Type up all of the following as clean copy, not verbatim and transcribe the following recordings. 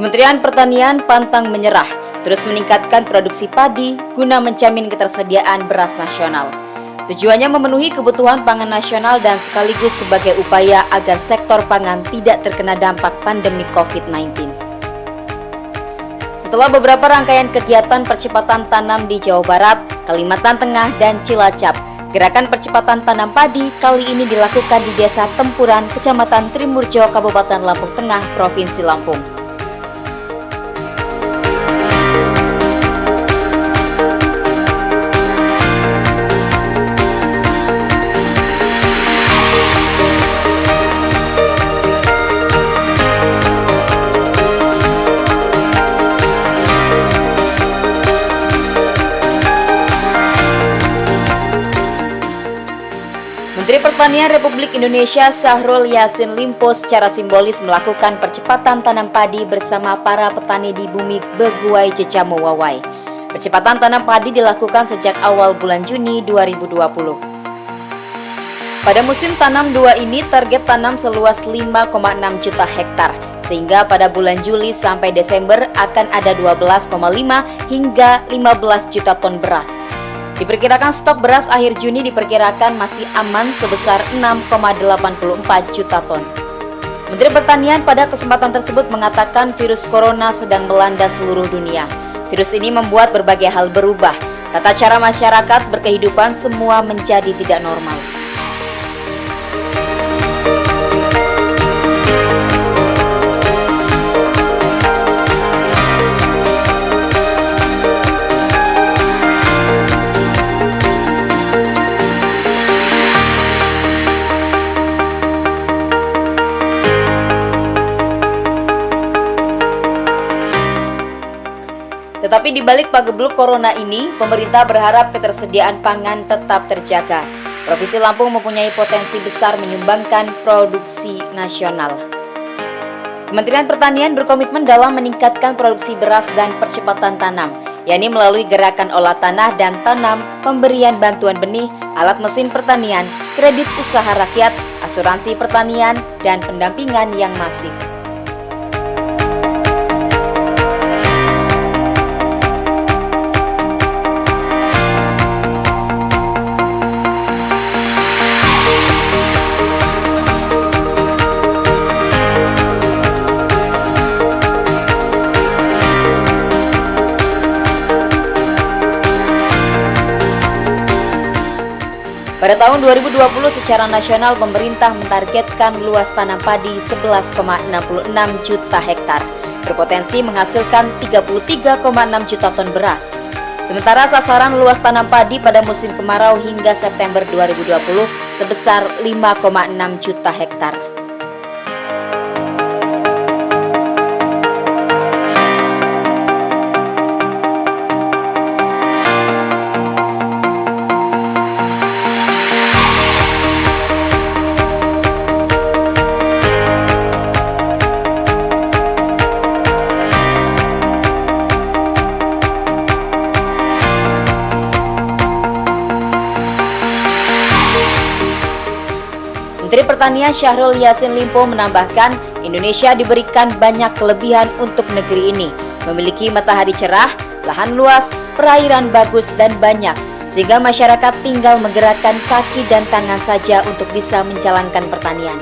Kementerian Pertanian pantang menyerah, terus meningkatkan produksi padi guna menjamin ketersediaan beras nasional. Tujuannya memenuhi kebutuhan pangan nasional dan sekaligus sebagai upaya agar sektor pangan tidak terkena dampak pandemi COVID-19. Setelah beberapa rangkaian kegiatan percepatan tanam di Jawa Barat, Kalimantan Tengah, dan Cilacap, gerakan percepatan tanam padi kali ini dilakukan di Desa Tempuran, Kecamatan Trimurjo, Kabupaten Lampung Tengah, Provinsi Lampung. Menteri Pertanian Republik Indonesia Syahrul Yassin Limpo secara simbolis melakukan percepatan tanam padi bersama para petani di bumi Beguai Jejamo Wawai. Percepatan tanam padi dilakukan sejak awal bulan Juni 2020. Pada musim tanam 2 ini target tanam seluas 5,6 juta hektar, sehingga pada bulan Juli sampai Desember akan ada 12,5 hingga 15 juta ton beras. Diperkirakan stok beras akhir Juni diperkirakan masih aman sebesar 6,84 juta ton. Menteri Pertanian pada kesempatan tersebut mengatakan virus corona sedang melanda seluruh dunia. Virus ini membuat berbagai hal berubah. Tata cara masyarakat berkehidupan semua menjadi tidak normal. Tetapi di balik pagebluk corona ini, pemerintah berharap ketersediaan pangan tetap terjaga. Provinsi Lampung mempunyai potensi besar menyumbangkan produksi nasional. Kementerian Pertanian berkomitmen dalam meningkatkan produksi beras dan percepatan tanam, yakni melalui gerakan olah tanah dan tanam, pemberian bantuan benih, alat mesin pertanian, kredit usaha rakyat, asuransi pertanian, dan pendampingan yang masif. Pada tahun 2020 secara nasional pemerintah mentargetkan luas tanam padi 11,66 juta hektar, berpotensi menghasilkan 33,6 juta ton beras. Sementara sasaran luas tanam padi pada musim kemarau hingga September 2020 sebesar 5,6 juta hektar. Menteri Pertanian Syahrul Yassin Limpo menambahkan, Indonesia diberikan banyak kelebihan untuk negeri ini, memiliki matahari cerah, lahan luas, perairan bagus dan banyak, sehingga masyarakat tinggal menggerakkan kaki dan tangan saja untuk bisa menjalankan pertanian.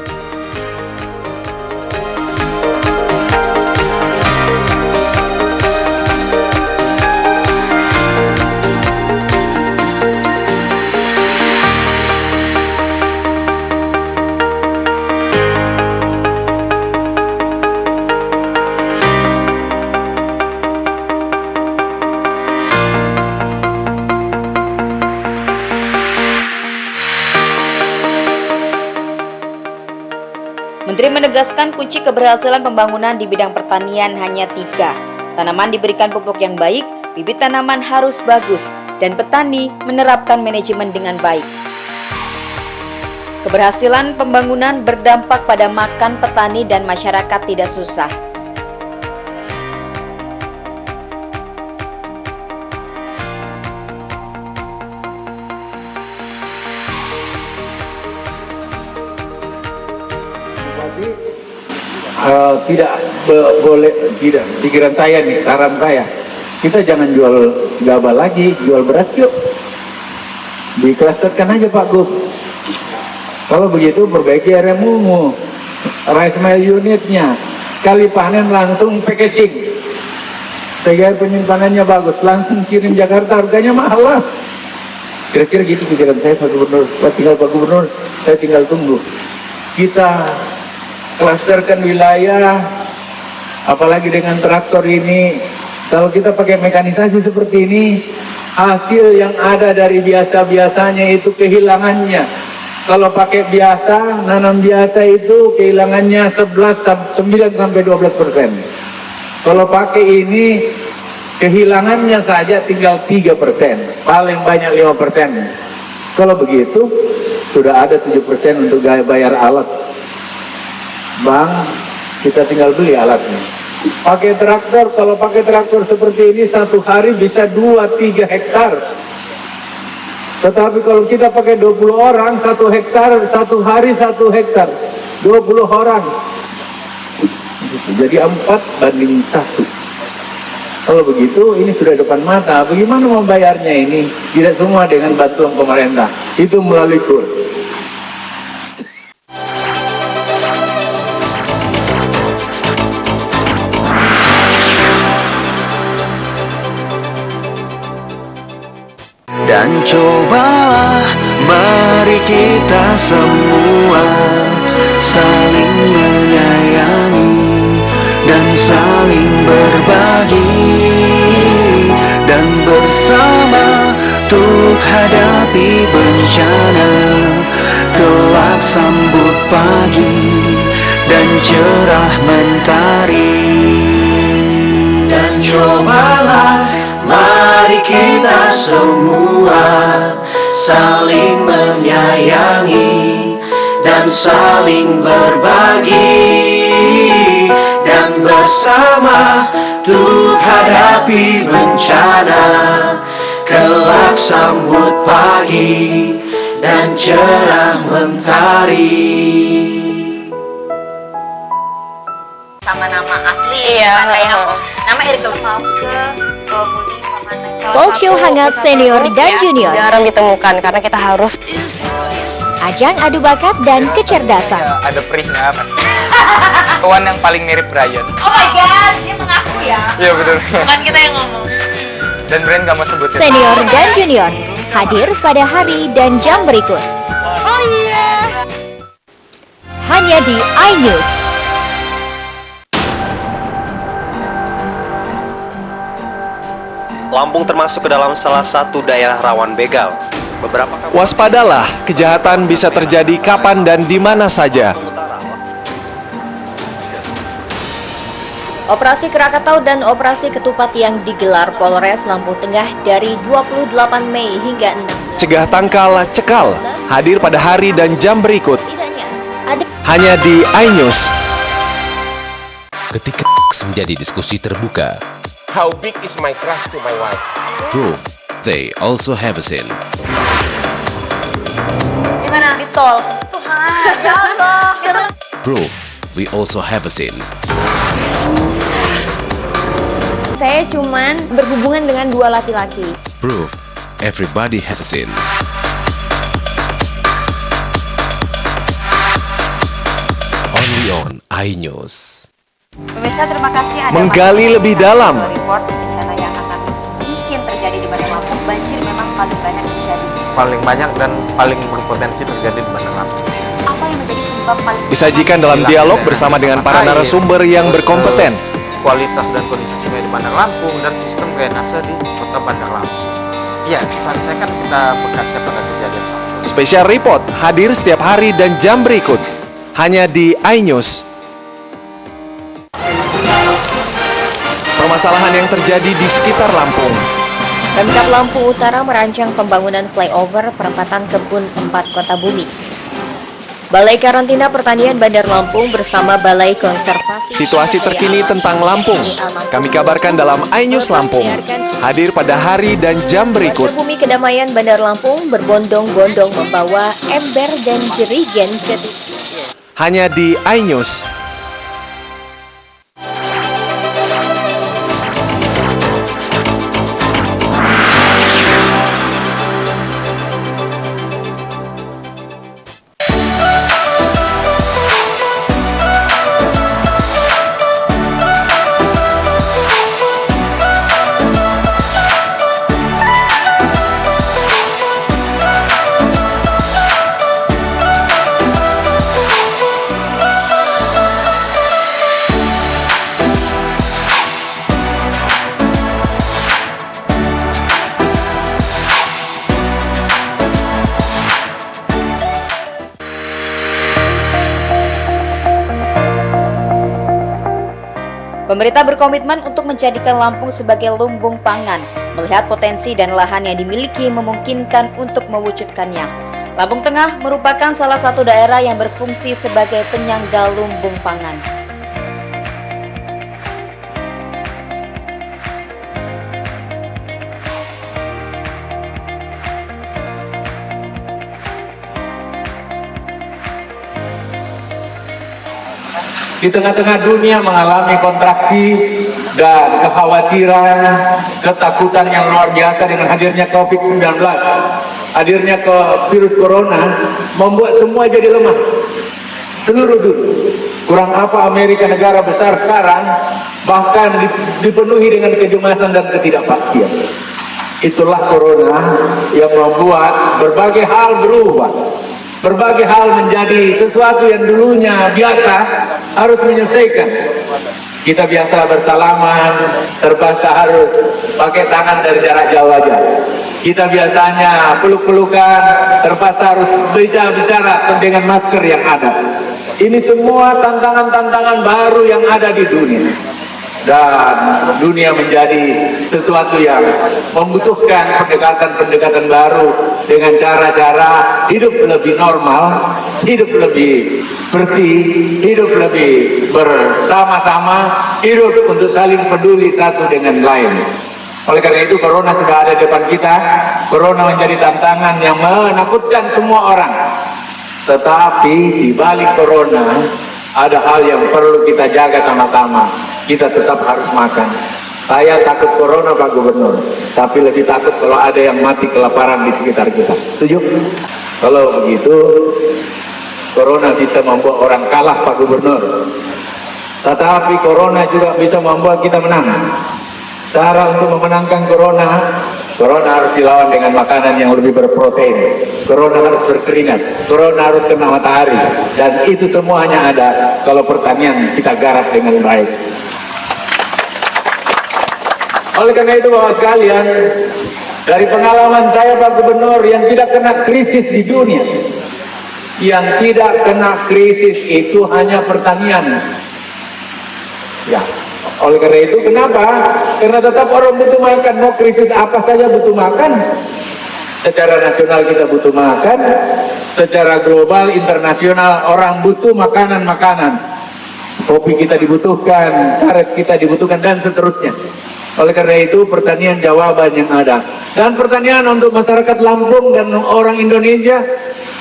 Menteri menegaskan kunci keberhasilan pembangunan di bidang pertanian hanya 3. Tanaman diberikan pupuk yang baik, bibit tanaman harus bagus, dan petani menerapkan manajemen dengan baik. Keberhasilan pembangunan berdampak pada makan petani dan masyarakat tidak susah. Tidak boleh tidak, pikiran saya nih, saran saya, kita jangan jual gabah lagi, jual beras yuk. Diklasterkan aja Pak Gub. Kalau begitu perbaiki RMU-mu, rice mill unitnya, kali panen langsung packaging, sehingga penyimpanannya bagus, langsung kirim Jakarta, harganya mahal lah. Kira-kira gitu pikiran saya Pak Gubernur. Pak Gubernur, saya tinggal tunggu. Kita klasterkan wilayah, apalagi dengan traktor ini. Kalau kita pakai mekanisasi seperti ini, hasil yang ada dari biasa-biasanya itu kehilangannya. Kalau pakai biasa, nanam biasa itu kehilangannya 9-12%. Kalau pakai ini, kehilangannya saja tinggal 3%, paling banyak 5%. Kalau begitu, sudah ada 7% untuk bayar alat. Bang, kita tinggal beli alatnya. Pakai traktor, kalau pakai traktor seperti ini satu hari bisa 2-3 hektar. Tetapi kalau kita pakai 20 orang, 1 hektar, satu hari 1 hektar, 20 orang. Jadi 4:1. Kalau begitu, ini sudah depan mata. Bagaimana membayarnya ini? Tidak semua dengan bantuan pemerintah. Itu melalui KUR. Dan cobalah mari kita semua saling menyayangi dan saling berbagi, dan bersama untuk hadapi bencana, kelak sambut pagi dan cerah mentari. Dan cobalah mari kita semua saling menyayangi dan saling berbagi, dan bersama untuk hadapi bencana, kelak sambut pagi dan cerah mentari. Sama nama asli, kayak aku. Nama Erika Falke, Talk show hangat senior dan junior. Jarang ditemukan karena kita harus Ajang adu bakat dan kecerdasan. Ya, ada perihnya pasti. Kawan yang paling mirip Brian. Oh my god, dia mengaku ya. Iya betul. Bukan kita yang ngomong. Dan Brian gak mau sebutin. Senior dan junior hadir pada hari dan jam berikut. Oh iya. Hanya di iNews. Lampung termasuk ke dalam salah satu daerah rawan begal. Waspadalah, kejahatan bisa terjadi kapan dan di mana saja. Operasi Krakatau dan Operasi Ketupat yang digelar Polres Lampung Tengah dari 28 Mei hingga 6. Cegah tangkal, cekal, hadir pada hari dan jam berikut. Ada Hanya di iNews. Ketika menjadi diskusi terbuka, how big is my crush to my wife? proof they also have a sin. Gimana? Di tol. Tuhan, ya Allah. Proof we also have a sin. saya cuman berhubungan dengan dua laki-laki. Proof everybody has a sin. Only on iNews. Pemirsa, terima kasih Anda Menggali masih lebih menyaksikan dalam. Visual Report bencana yang akan mungkin terjadi di Bandar Lampung. Banjir memang paling banyak terjadi. Paling banyak dan paling berpotensi terjadi di Bandar Lampung. Apa yang menjadi penyebab paling Disajikan dalam dialog bersama dengan para narasumber yang berkompeten. Kualitas dan kondisi sungai di Bandar Lampung dan sistem drainase di Kota Bandar Lampung. Ya, kesan saya kan kita bekerja pada kejadian. Special Report hadir setiap hari dan jam berikut. Hanya di iNews. Permasalahan yang terjadi di sekitar Lampung. Pemkab Lampung Utara merancang pembangunan flyover perempatan Kebun 4 Kota Bumi. Balai Karantina Pertanian Bandar Lampung bersama Balai Konservasi Situasi terkini tentang Lampung kami kabarkan dalam iNews Lampung. Hadir pada hari dan jam berikut. Bumi Kedamaian Bandar Lampung berbondong-bondong membawa ember dan jerigen ke Hanya di iNews. Pemerintah berkomitmen untuk menjadikan Lampung sebagai lumbung pangan, melihat potensi dan lahan yang dimiliki memungkinkan untuk mewujudkannya. Lampung Tengah merupakan salah satu daerah yang berfungsi sebagai penyangga lumbung pangan. Di tengah-tengah dunia mengalami kontraksi dan kekhawatiran, ketakutan yang luar biasa dengan hadirnya COVID-19, hadirnya ke virus corona, membuat semua jadi lemah. Seluruh dunia, kurang apa Amerika negara besar sekarang, bahkan dipenuhi dengan kecemasan dan ketidakpastian. Itulah corona yang membuat berbagai hal berubah. Berbagai hal menjadi sesuatu yang dulunya biasa harus menyelesaikan. Kita biasa bersalaman, terpaksa harus pakai tangan dari jarak jauh aja. Kita biasanya peluk-pelukan, terpaksa harus bicara dengan masker yang ada. Ini semua tantangan-tantangan baru yang ada di dunia. Dan dunia menjadi sesuatu yang membutuhkan pendekatan-pendekatan baru dengan cara-cara hidup lebih normal, hidup lebih bersih, hidup lebih bersama-sama, hidup untuk saling peduli satu dengan lain. Oleh karena itu corona sudah ada di depan kita. Corona menjadi tantangan yang menakutkan semua orang. Tetapi di balik corona ada hal yang perlu kita jaga sama-sama. Kita tetap harus makan. Saya takut corona Pak Gubernur, tapi lebih takut kalau ada yang mati kelaparan di sekitar kita. Setuju? Kalau begitu, corona bisa membuat orang kalah Pak Gubernur. Tetapi corona juga bisa membuat kita menang. Cara untuk memenangkan corona harus dilawan dengan makanan yang lebih berprotein. Corona harus berkeringat, corona harus kena matahari. Dan itu semua hanya ada kalau pertanian kita garap dengan baik. Oleh karena itu Bapak sekalian, dari pengalaman saya Pak Gubernur yang tidak kena krisis di dunia, yang tidak kena krisis itu hanya pertanian. Ya, oleh karena itu kenapa? Karena tetap orang butuh makan, mau krisis apa saja butuh makan. Secara nasional kita butuh makan, secara global, internasional orang butuh makanan-makanan. Kopi kita dibutuhkan, karet kita dibutuhkan, dan seterusnya. Oleh karena itu pertanian jawaban yang ada. Dan pertanian untuk masyarakat Lampung dan orang Indonesia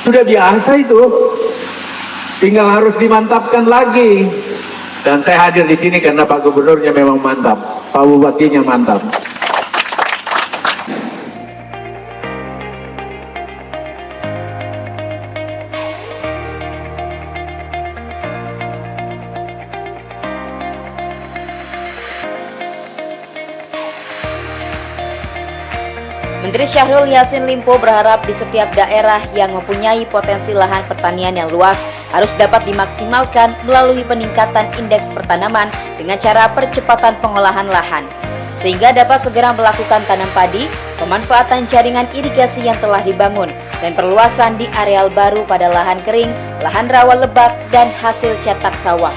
sudah biasa itu. Tinggal harus dimantapkan lagi. Dan saya hadir di sini karena Pak Gubernurnya memang mantap, Pak Bupatinya mantap. Menteri Syahrul Yassin Limpo berharap di setiap daerah yang mempunyai potensi lahan pertanian yang luas harus dapat dimaksimalkan melalui peningkatan indeks pertanaman dengan cara percepatan pengolahan lahan, sehingga dapat segera melakukan tanam padi, pemanfaatan jaringan irigasi yang telah dibangun, dan perluasan di areal baru pada lahan kering, lahan rawa lebak, dan hasil cetak sawah.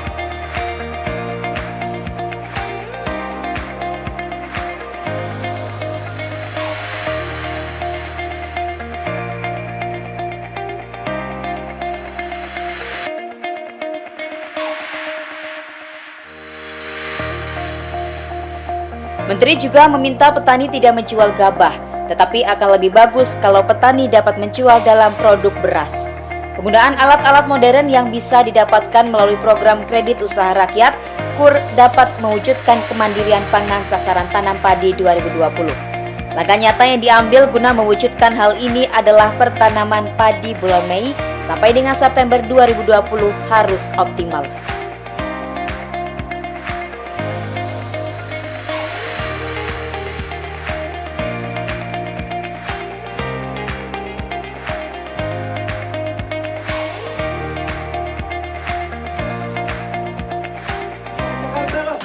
Menteri juga meminta petani tidak menjual gabah, tetapi akan lebih bagus kalau petani dapat menjual dalam produk beras. Penggunaan alat-alat modern yang bisa didapatkan melalui program kredit usaha rakyat, KUR, dapat mewujudkan kemandirian pangan sasaran tanam padi 2020. Langkah nyata yang diambil guna mewujudkan hal ini adalah pertanaman padi bulan Mei sampai dengan September 2020 harus optimal.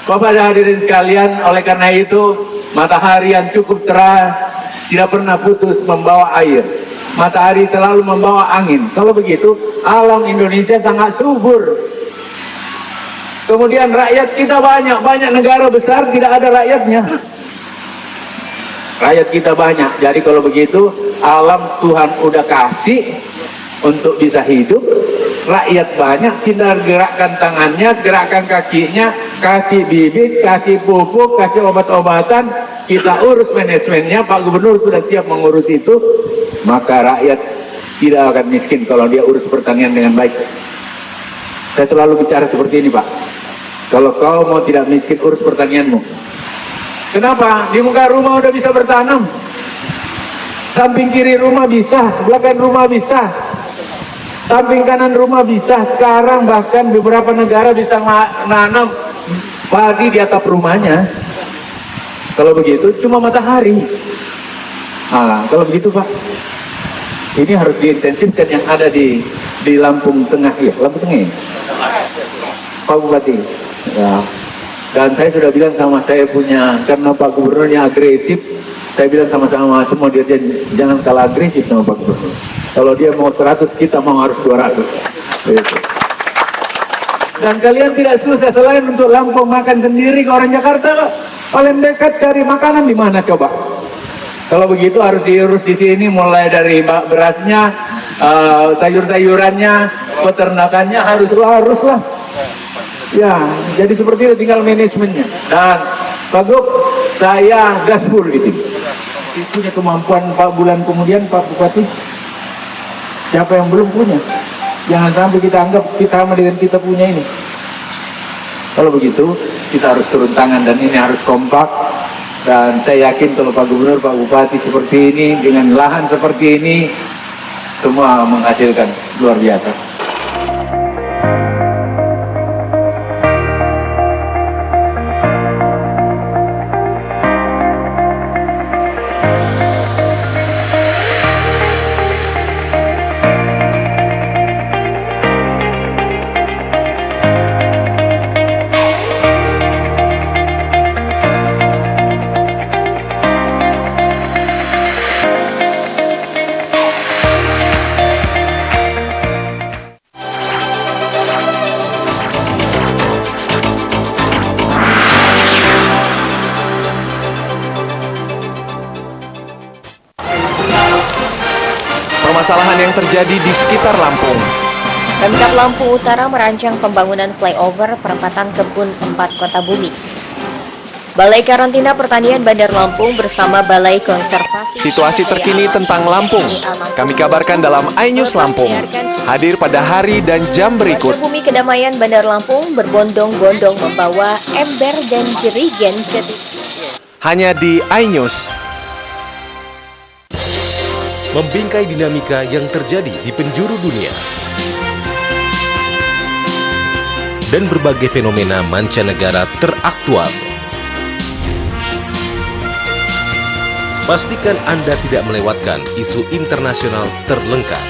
Bapak dan hadirin sekalian, oleh karena itu matahari yang cukup teras tidak pernah putus membawa air. Matahari selalu membawa angin. Kalau begitu, alam Indonesia sangat subur. Kemudian rakyat kita banyak negara besar tidak ada rakyatnya. Rakyat kita banyak, jadi kalau begitu alam Tuhan udah kasih untuk bisa hidup. Rakyat banyak, kita gerakkan tangannya, gerakkan kakinya, kasih bibit, kasih pupuk, kasih obat-obatan, kita urus manajemennya. Pak Gubernur sudah siap mengurus itu, maka rakyat tidak akan miskin kalau dia urus pertanian dengan baik. Saya selalu bicara seperti ini, Pak. Kalau kau mau tidak miskin, urus pertanianmu. Kenapa? Di muka rumah udah bisa bertanam. Samping kiri rumah bisa, belakang rumah bisa, samping kanan rumah bisa. Sekarang bahkan beberapa negara bisa nanam padi di atap rumahnya. Kalau begitu cuma matahari. Nah, kalau begitu Pak, ini harus diintensifkan yang ada di Lampung Tengah ya, Lampung Tengah ya? Pak Bupati. Ya. Dan saya sudah bilang sama saya punya, karena Pak Gubernurnya agresif, saya bilang sama-sama semua dia jangan kalah agresif sama Pak Gubernur. Kalau dia mau 100, kita mau harus 200. Gitu. Dan kalian tidak susah selain untuk Lampung makan sendiri ke orang Jakarta, paling dekat cari makanan di mana coba? Kalau begitu harus diurus di sini, mulai dari berasnya, sayur-sayurannya, peternakannya harus lah. Ya, jadi seperti itu tinggal manajemennya. Dan Pak Gub, saya gaspol di sini. Punya kemampuan 4 bulan kemudian Pak Bupati. Siapa yang belum punya? Jangan sampai kita anggap kita sama dengan kita punya ini. Kalau begitu, kita harus turun tangan dan ini harus kompak. Dan saya yakin kalau Pak Gubernur, Pak Bupati seperti ini, dengan lahan seperti ini, semua menghasilkan luar biasa. Permasalahan yang terjadi di sekitar Lampung. Pemkab Lampung Utara merancang pembangunan flyover perempatan Kebun 4 Kota Bumi. Balai Karantina Pertanian Bandar Lampung bersama Balai Konservasi Situasi terkini tentang Lampung kami kabarkan dalam iNews Lampung. Hadir pada hari dan jam berikut. Bumi Kedamaian Bandar Lampung berbondong-bondong membawa ember dan jerigen hanya di iNews. Membingkai dinamika yang terjadi di penjuru dunia dan berbagai fenomena mancanegara teraktual. Pastikan Anda tidak melewatkan isu internasional terlengkap.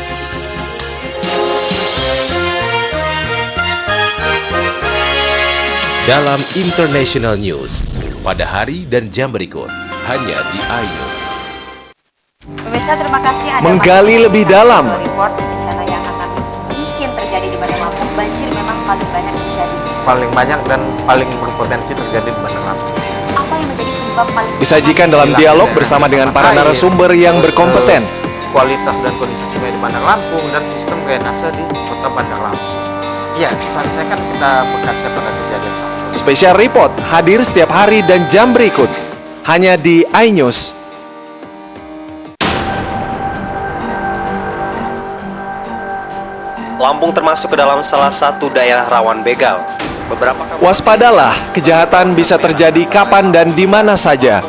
Dalam International News pada hari dan jam berikut hanya di iNews. Pemirsa, terima kasih Anda Menggali masih lebih menyaksikan dalam. Visual Report. Bencana yang akan mungkin terjadi di Bandar Lampung, banjir memang paling banyak terjadi. Paling banyak dan paling berpotensi terjadi di Bandar Lampung. Apa yang menjadi penyebab paling Disajikan dalam dialog bersama dengan para narasumber yang berkompeten. Kualitas dan kondisi sungai di Bandar Lampung dan sistem drainase di Kota Bandar Lampung. Ya, diselesaikan kita berkaca pada kejadian. Spesial report hadir setiap hari dan jam berikut hanya di iNews. Lampung termasuk ke dalam salah satu daerah rawan begal. Waspadalah, kejahatan bisa terjadi kapan dan di mana saja.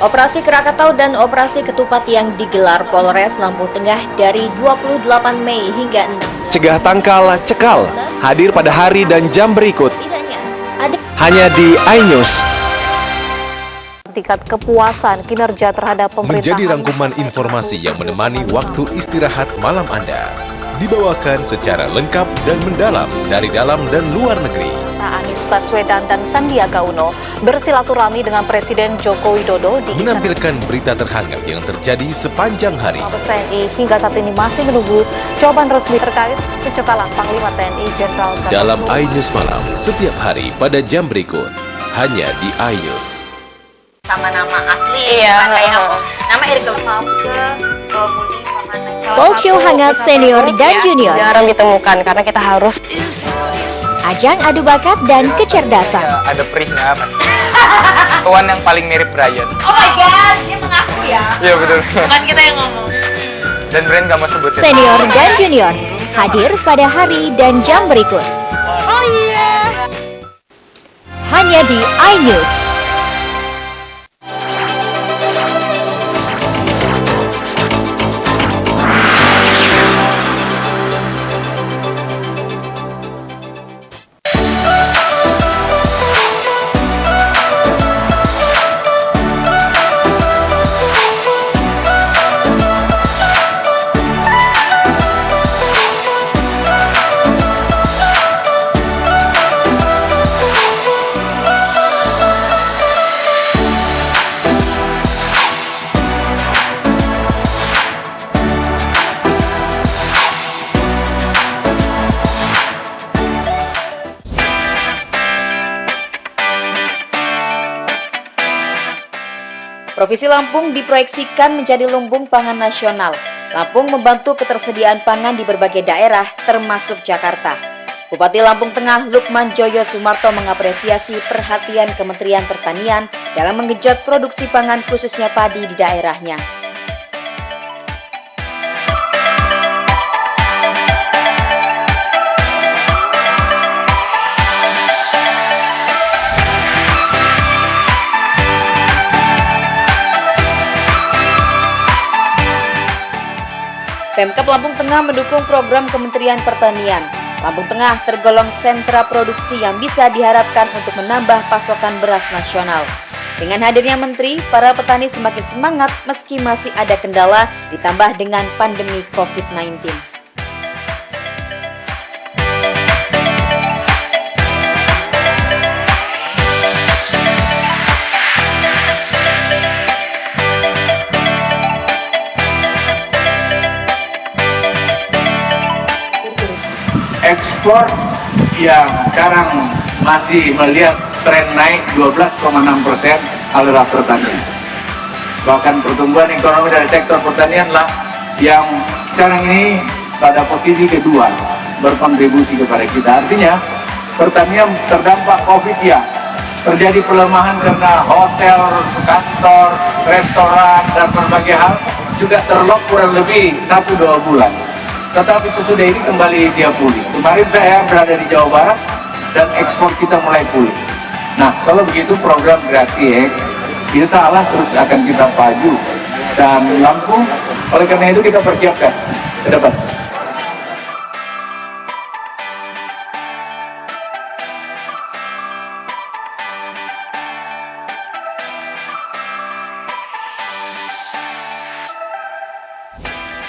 Operasi Krakatau dan Operasi Ketupat yang digelar Polres Lampung Tengah dari 28 Mei hingga 6. Cegah tangkal, cekal, hadir pada hari dan jam berikut hanya di iNews. Tingkat kepuasan kinerja terhadap pemerintahan. Menjadi rangkuman informasi yang menemani waktu istirahat malam Anda. Dibawakan secara lengkap dan mendalam dari dalam dan luar negeri. Jakarta Anies Baswedan dan Sandiaga Uno bersilaturahmi dengan Presiden Joko Widodo di menampilkan berita terhangat yang terjadi sepanjang hari. Mabes TNI hingga saat ini masih menunggu jawaban resmi terkait kecekalan Panglima TNI Jenderal Gatot Dalam Nurmantio. iNews Malam setiap hari pada jam berikut hanya di iNews. Sama nama asli, kayak nama Erika Talk show hangat senior dan junior. Jarang ditemukan karena kita harus Ajang adu bakat dan kecerdasan. Ada perihnya mas. Kawan yang paling mirip Brian. Oh my god, dia mengaku ya. Iya betul. Bukan kita yang ngomong. Dan Brian gak mau sebutin. Senior dan junior hadir pada hari dan jam berikut. Oh iya. Hanya di iNews. Provinsi Lampung diproyeksikan menjadi lumbung pangan nasional. Lampung membantu ketersediaan pangan di berbagai daerah, termasuk Jakarta. Bupati Lampung Tengah Lukman Joyo Sumarto mengapresiasi perhatian Kementerian Pertanian dalam menggenjot produksi pangan khususnya padi di daerahnya. Pemkab Lampung Tengah mendukung program Kementerian Pertanian. Lampung Tengah tergolong sentra produksi yang bisa diharapkan untuk menambah pasokan beras nasional. Dengan hadirnya menteri, para petani semakin semangat meski masih ada kendala ditambah dengan pandemi COVID-19. Ekspor yang sekarang masih melihat tren naik 12,6% adalah pertanian. Bahkan pertumbuhan ekonomi dari sektor pertanian lah yang sekarang ini pada posisi kedua berkontribusi kepada kita. Artinya pertanian terdampak COVID ya, terjadi pelemahan karena hotel, kantor, restoran dan berbagai hal juga terlock kurang lebih 1-2 bulan. Tetapi sesudah ini kembali dia pulih. Kemarin saya berada di Jawa Barat dan ekspor kita mulai pulih. Nah, kalau begitu program Gratis insya Allah terus akan kita maju dan Lampung. Oleh karena itu kita persiapkan ke depan.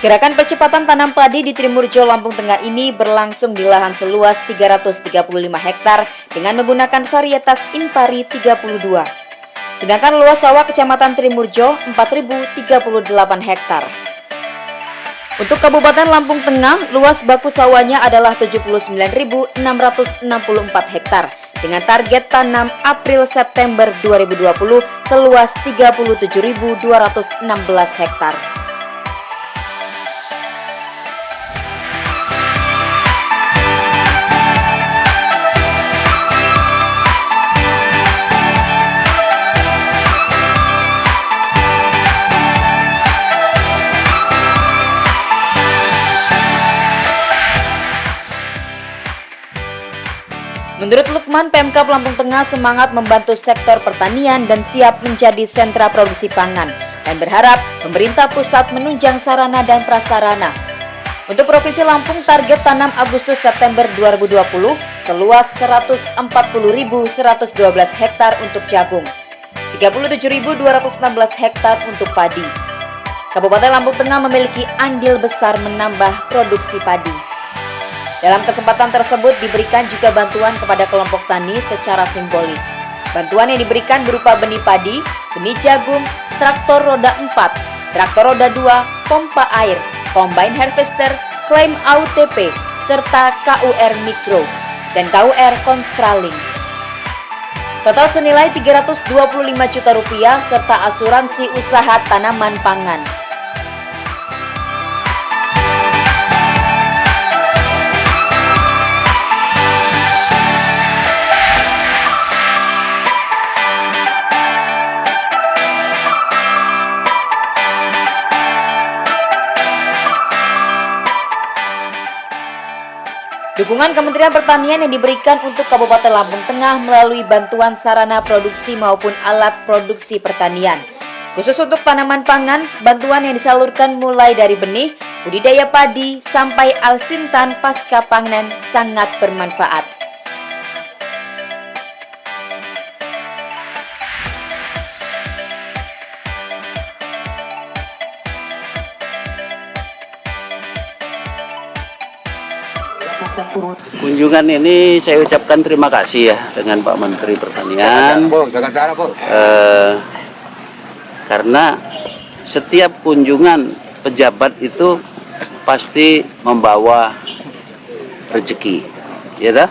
Gerakan percepatan tanam padi di Trimurjo, Lampung Tengah ini berlangsung di lahan seluas 335 hektar dengan menggunakan varietas Impari 32. Sedangkan luas sawah Kecamatan Trimurjo 4.038 hektar. Untuk Kabupaten Lampung Tengah, luas baku sawahnya adalah 79.664 hektar dengan target tanam April-September 2020 seluas 37.216 hektar. Menurut Lukman, Pemkab Lampung Tengah semangat membantu sektor pertanian dan siap menjadi sentra produksi pangan dan berharap pemerintah pusat menunjang sarana dan prasarana. Untuk Provinsi Lampung, target tanam Agustus-September 2020 seluas 140.112 hektar untuk jagung, 37.216 hektar untuk padi. Kabupaten Lampung Tengah memiliki andil besar menambah produksi padi. Dalam kesempatan tersebut diberikan juga bantuan kepada kelompok tani secara simbolis. Bantuan yang diberikan berupa benih padi, benih jagung, traktor roda 4, traktor roda 2, pompa air, combine harvester, klaim AUTP, serta KUR Mikro dan KUR Konstraling. Total senilai 325 juta rupiah serta asuransi usaha tanaman pangan. Dukungan Kementerian Pertanian yang diberikan untuk Kabupaten Lampung Tengah melalui bantuan sarana produksi maupun alat produksi pertanian. Khusus untuk tanaman pangan, bantuan yang disalurkan mulai dari benih, budidaya padi, sampai alsintan pasca panen sangat bermanfaat. Kunjungan ini saya ucapkan terima kasih ya dengan Pak Menteri Pertanian, karena setiap kunjungan pejabat itu pasti membawa rezeki, ya dah.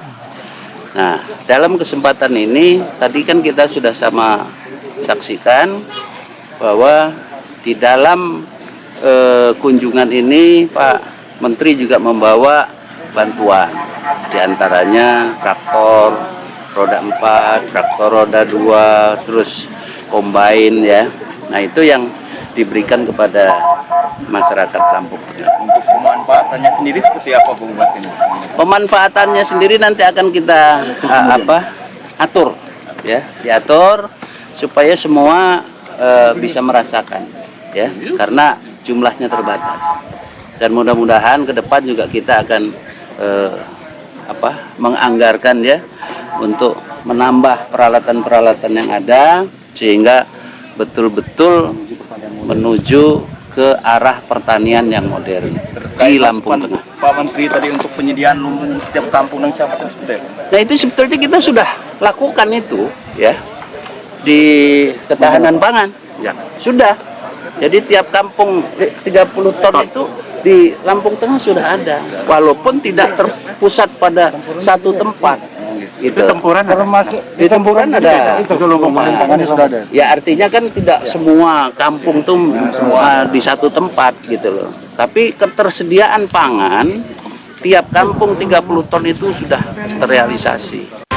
Nah, dalam kesempatan ini tadi kan kita sudah sama saksikan bahwa di dalam kunjungan ini Pak Menteri juga membawa bantuan, diantaranya traktor roda 4, traktor roda 2, terus combine ya. Nah itu yang diberikan kepada masyarakat Lampung. Untuk pemanfaatannya sendiri seperti apa Bung Batin? Pemanfaatannya sendiri nanti akan kita atur ya, diatur supaya semua bisa merasakan ya, karena jumlahnya terbatas. Dan mudah-mudahan ke depan juga kita akan menganggarkan ya untuk menambah peralatan-peralatan yang ada sehingga betul-betul menuju ke arah pertanian yang modern di Lampung Tengah. Pak Menteri tadi untuk penyediaan lumbung setiap kampung dan kecamatan seperti itu. Nah itu sebetulnya kita sudah lakukan itu ya di ketahanan pangan ya. Sudah. Jadi tiap kampung 30 ton itu di Lampung Tengah sudah ada, walaupun tidak terpusat pada satu tempat. Itu tempuran termasuk di tempuran ada. Ya artinya kan tidak semua kampung tuh semua di satu tempat gitu loh. Tapi ketersediaan pangan tiap kampung 30 ton itu sudah terrealisasi.